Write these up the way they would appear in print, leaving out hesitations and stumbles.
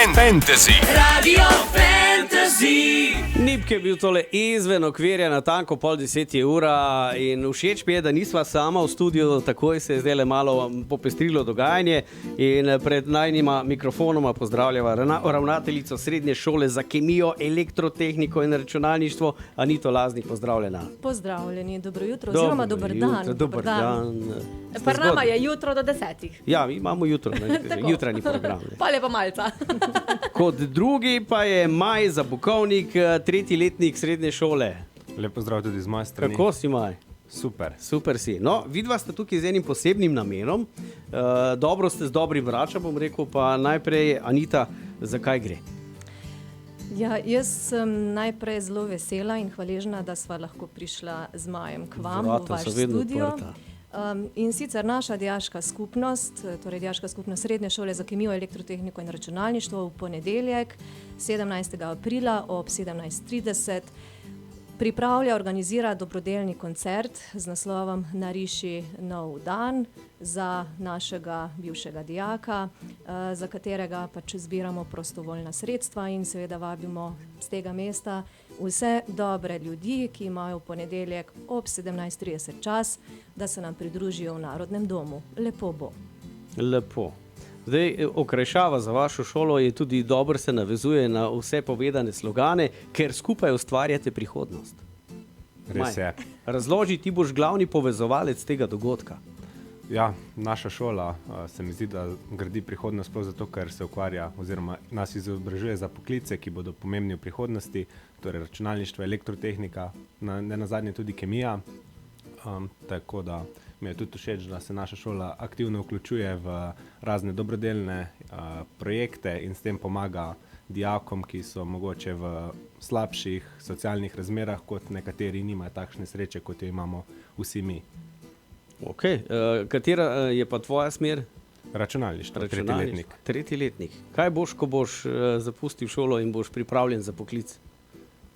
Fantasy. Radio Fantasy. Nipke je bil tole izven okvirja, na tanko 9:30 in všeč mi je, da nisva sama v studiu, takoj se je zdaj malo popestrilo dogajanje in pred najnima mikrofonoma pozdravljava ravnateljico srednje šole za kemijo, elektrotehniko in računalništvo, Anito Laznik, pozdravljena. Pozdravljeni, dobro jutro oziroma dober dan. Dober dan. Pri nama je jutro do 10. Ja, mi imamo jutro, jutranji program. Pa lepa malca. Kot drugi pa je Maj Zabukovnik, tretji letnik srednje šole. Lep pozdrav tudi z moje strani. Kako si, Maj? Super. Super si. No, vidva ste tukaj z enim posebnim namenom. Dobro ste z dobrim vrača, bom rekel, pa najprej, Anita, zakaj gre? Ja, jaz sem najprej zelo vesela in hvaležna, da sva lahko prišla z Majem k vam v vaš studio. In sicer naša dijaška skupnost, torej dijaška skupnost srednje šole za kemijo, elektrotehniko in računalništvo v ponedeljek 17. aprila ob 17:30 pripravlja, organizira dobrodelni koncert z naslovom Nariši nov dan za našega bivšega dijaka, za katerega pač zbiramo prostovoljna sredstva in seveda vabimo z tega mesta vse dobre ljudi, ki imajo v ponedeljek ob 17:30 čas, da se nam pridružijo v Narodnem domu. Lepo bo. Lepo. Zdaj, okrajšava za vašo šolo je tudi dobro, se navezuje na vse povedane slogane, ker skupaj ustvarjate prihodnost. Res je. Razloži, ti boš glavni povezovalec tega dogodka. Ja, naša šola se mi zdi, da gradi prihodnost prav zato, ker se ukvarja oziroma nas izobražuje za poklice, ki bodo pomembni v prihodnosti, torej računalništvo, elektrotehnika, ne nazadnje tudi kemija. Tako da mi je tudi všeč, da se naša šola aktivno vključuje v razne dobrodelne projekte in s tem pomaga dijakom, ki so mogoče v slabših socialnih razmerah, kot nekateri nimajo takšne sreče, kot jo imamo vsi mi. Ok, katera je pa tvoja smer? Računalništvo, tretji letnik. Tretji letnik. Kaj boš, ko boš zapustil šolo in boš pripravljen za poklic?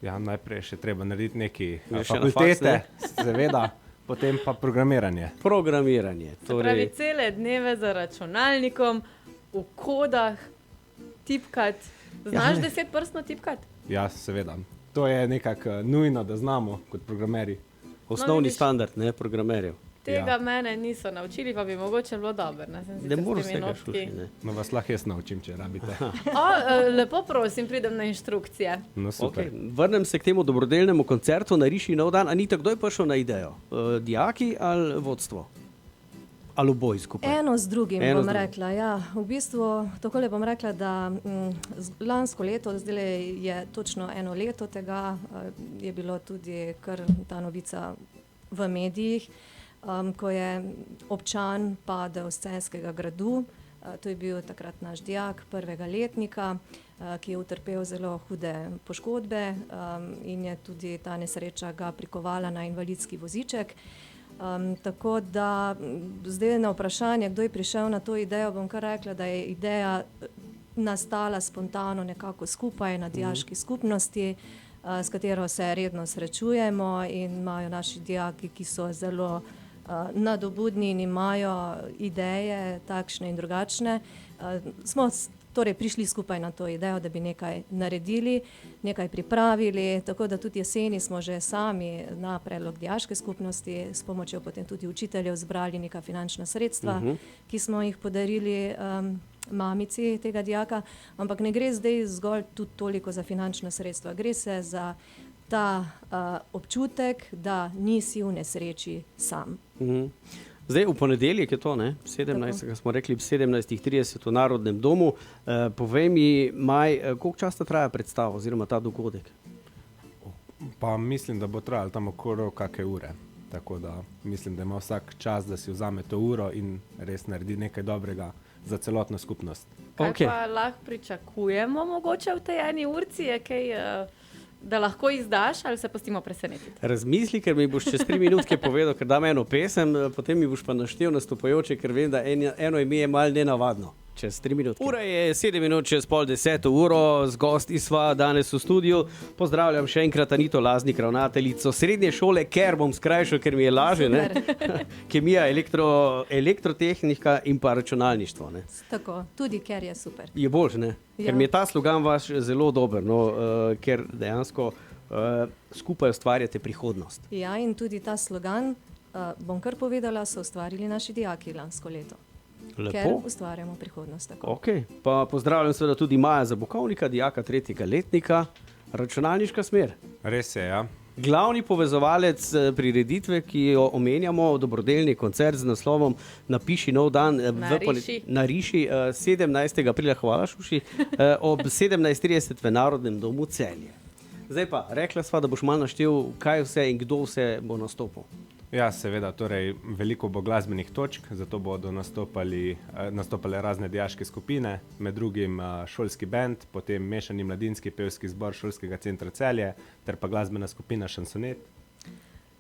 Ja, najprej še treba narediti neki fakultete, seveda, potem pa programiranje. Programiranje. Se pravi, cele dneve za računalnikom, v kodah, tipkati. Znaš 10-prstno tipkati? Ja, seveda. To je nekako nujno, da znamo kot programeri. Osnovni standard, ne, programerjev. Tega mene niso naučili, pa bi mogoče bilo dobro. Ne moraš tega šuši, ne. No, vas lahko jaz naučim, če rabite. Lepo prosim, pridem na inštrukcije. No, super. Okay. Vrnem se k temu dobrodelnemu koncertu Nariši nov dan. Anita, kdo je prišel na idejo? Dijaki ali vodstvo? Ali oboj skupaj? Eno z drugim bom rekla. Ja, v bistvu takole bom rekla, da lansko leto, zdaj je točno eno leto tega, je bilo tudi kar ta novica v medijih, ko je občan padel z Celjskega gradu. To je bil takrat naš dijak prvega letnika, ki je utrpel zelo hude poškodbe in je tudi ta nesreča ga prikovala na invalidski voziček. Tako da zdaj na vprašanje, kdo je prišel na to idejo, bom kar rekla, da je ideja nastala spontano nekako skupaj na dijaški skupnosti, s katero se redno srečujemo in imajo naši dijaki, ki so zelo nadobudni in imajo ideje takšne in drugačne. Smo torej prišli skupaj na to idejo, da bi nekaj naredili, nekaj pripravili, tako da tudi jeseni smo že sami na predlog dijaške skupnosti s pomočjo potem tudi učiteljev zbrali neka finančna sredstva, ki smo jih podarili mamici tega dijaka, ampak ne gre zdaj zgolj tudi toliko za finančna sredstva, gre se za ta občutek, da nisi v nesreči sam. Zdaj, v ponedeljek je to, ne? 17. smo rekli, 17:30 v Narodnem domu. Povej mi, Maj, koliko časa traja predstava oziroma ta dogodek? Pa mislim, da bo trajalo tam okoli kakšne ure. Tako da mislim, da ima vsak čas, da si vzame to uro in res naredi nekaj dobrega za celotno skupnost. Kaj pa lahko pričakujemo mogoče v tej eni urci? Je kaj, da lahko izdaš ali se pustimo presenetiti? Razmisli, ker mi boš čez 3 minutke povedal, ker dam eno pesem, potem mi boš pa naštel nastopajoče, ker vem, da eno ime je malo nenavadno. čez 3 minute. Ura je 7 minut čez pol 10 uro, z gosti sva danes v studiu. Pozdravljam še enkrat Anito Laznik, ravnateljico srednje šole, ker bom skrajšal, ker mi je lažje, ne? Kemija, elektrotehnika in pa računalništvo. Ne? Tako, tudi ker je super. Je boljš, ne? Ja. Ker mi je ta slogan vaš zelo dober, no, ker dejansko skupaj ustvarjate prihodnost. Ja, in tudi ta slogan, bom kar povedala, so ustvarili naši dijaki lansko leto. Ker Lepo. ustvarjamo prihodnost. Tako. Okay. Pa pozdravljam seveda tudi Maja Zabukovnika, dijaka 3. letnika, računalniška smer. Res je, ja. Glavni povezovalec prireditve, ki jo omenjamo, dobrodelni koncert z naslovom Napiši nov dan na Riši 17. aprila, hvala Šuši, ob 17:30 v Narodnem domu Celje. Zdaj pa, rekla sva, da boš malo naštel, kaj vse in kdo vse bo nastopil. Ja, seveda, torej veliko bo glasbenih točk, zato bodo nastopale razne dijaške skupine, med drugim šolski bend, potem mešani mladinski pevski zbor Šolskega centra Celje, ter pa glasbena skupina Šansonet.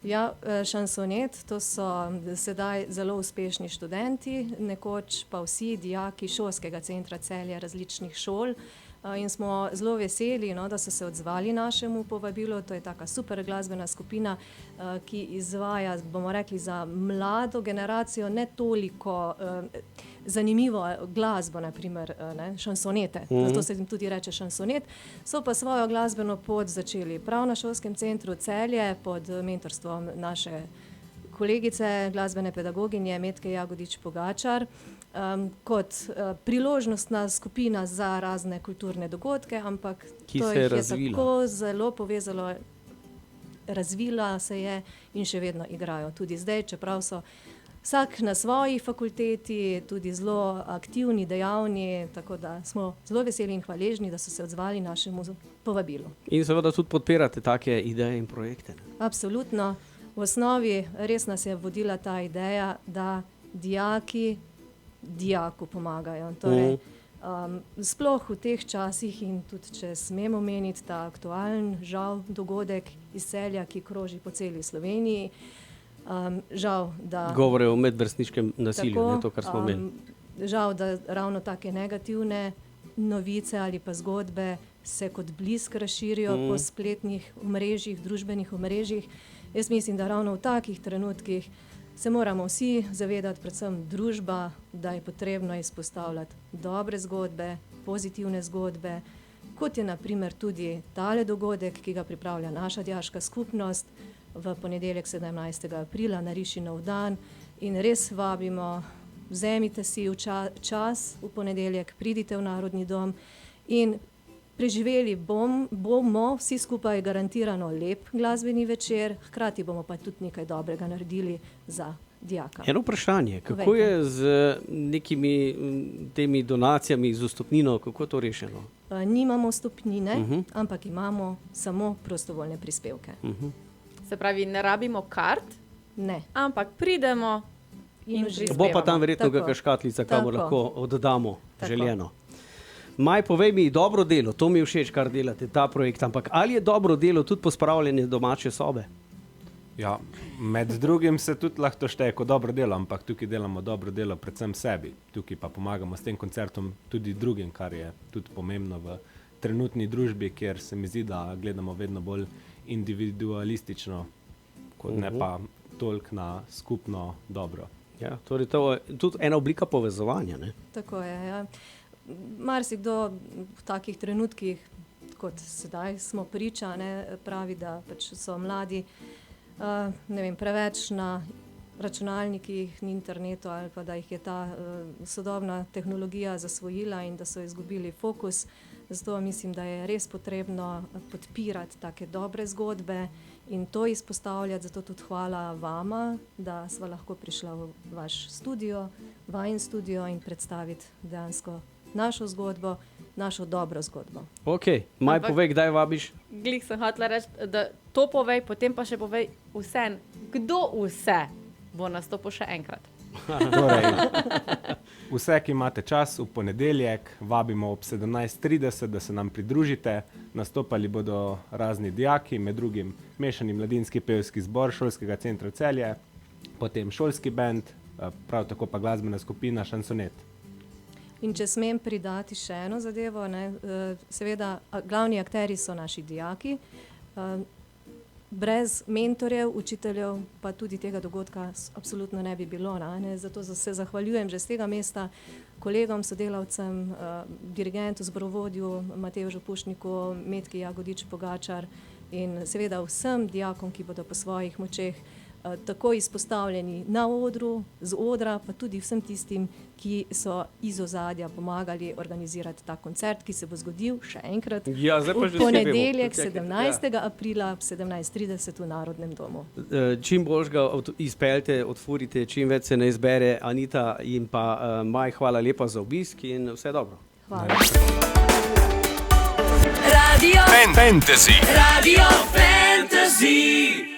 Ja, Šansonet, to so sedaj zelo uspešni študenti, nekoč pa vsi dijaki Šolskega centra Celje različnih šol. In smo zelo veseli, no, da so se odzvali našemu povabilu. To je taka super glasbena skupina, ki izvaja, bomo rekli, za mlado generacijo ne toliko zanimivo glasbo, naprimer šansonete. Zato se jim tudi reče šansonet. So pa svojo glasbeno pot začeli prav na Šolskem centru Celje pod mentorstvom naše kolegice, glasbene pedagoginje Metke Jagodič Pogačar. Kot priložnostna skupina za razne kulturne dogodke, ampak to jih je tako zelo povezalo, razvila se je in še vedno igrajo. Tudi zdaj, čeprav so vsak na svoji fakulteti, tudi zelo aktivni, dejavni, tako da smo zelo veseli in hvaležni, da so se odzvali našemu povabilu. In seveda tudi podpirate take ideje in projekte. Ne? Absolutno. V osnovi res nas je vodila ta ideja, da dijaki dijaku pomagajo. Torej, sploh v teh časih in tudi, če smem omeniti ta aktualen, žal, dogodek iz Celja, ki kroži po celi Sloveniji. Žal, da... Govore o medvrstniškem nasilju, tako, ne to, kar smo imeli. Žal, da ravno take negativne novice ali pa zgodbe se kot blisk razširijo po spletnih omrežjih, družbenih omrežjih. Jaz mislim, da ravno v takih trenutkih se moramo vsi zavedati, predvsem družba, da je potrebno izpostavljati dobre zgodbe, pozitivne zgodbe, kot je na primer tudi tale dogodek, ki ga pripravlja naša dijaška skupnost v ponedeljek 17. aprila na Riši nov dan. In res vabimo, vzemite si čas v ponedeljek, pridite v Narodni dom in preživeli bomo vsi skupaj garantirano lep glasbeni večer, hkrati bomo pa tudi nekaj dobrega naredili za dijaka. Eno vprašanje, kako je z nekimi temi donacijami, z vstopnino, kako je to rešeno? Nimamo vstopnine, ampak imamo samo prostovoljne prispevke. Se pravi, ne rabimo kart, Ne. ampak pridemo in prispevamo. Bo pa tam verjetno kakšna škatlica, kamor lahko oddamo željeno. Maj, povej mi, dobro delo, to mi je všeč, kar delate, ta projekt, ampak ali je dobro delo tudi pospravljanje domače sobe? Ja, med drugim se tudi lahko šteje kot dobro delo, ampak tukaj delamo dobro delo predvsem sebi. Tukaj pa pomagamo s tem koncertom tudi drugim, kar je tudi pomembno v trenutni družbi, kjer se mi zdi, da gledamo vedno bolj individualistično, kot ne pa toliko na skupno dobro. Ja, torej to je tudi ena oblika povezovanja, ne? Tako je, ja. Marsikdo v takih trenutkih, kot sedaj smo priča, ne, pravi, da pač so mladi ne vem, preveč na računalnikih, na internetu ali pa da jih je ta sodobna tehnologija zasvojila in da so izgubili fokus. Zato mislim, da je res potrebno podpirati take dobre zgodbe in to izpostavljati. Zato tudi hvala vama, da sva lahko prišla v vaš studio, vajin studio in predstaviti dejansko našo zgodbo, našo dobro zgodbo. Ok, Maj, povej, kdaj vabiš? Glih sem hotela reči, da to povej, potem pa še povej vse, kdo vse bo nastopil še enkrat. Torej, vse, ki imate čas, v ponedeljek vabimo ob 17:30, da se nam pridružite. Nastopali bodo razni dijaki, med drugim mešani mladinski pevski zbor Šolskega centra Celje, potem šolski bend, prav tako pa glasbena skupina Šansonet. In če smem pridati še eno zadevo, ne, seveda glavni akteri so naši dijaki. Brez mentorjev, učiteljev pa tudi tega dogodka absolutno ne bi bilo. Ne. Zato se zahvaljujem že z tega mesta kolegom, sodelavcem, dirigentu, zborovodju Mateju Župušniku, Metki Jagodič Pogačar in seveda vsem dijakom, ki bodo po svojih močeh tako izpostavljeni na odru, z odra, pa tudi vsem tistim, ki so iz ozadja pomagali organizirati ta koncert, ki se bo zgodil še enkrat Ja, zdaj pa že v ponedeljek, vsi vemo. 17. aprila ob 17:30 v Narodnem domu. Čim bolj ga izpeljte, odfurite, čim več se ne izbere. Anita in pa Maj, hvala lepa za obisk in vse dobro. Hvala. Radio Fantasy. Radio Fantasy.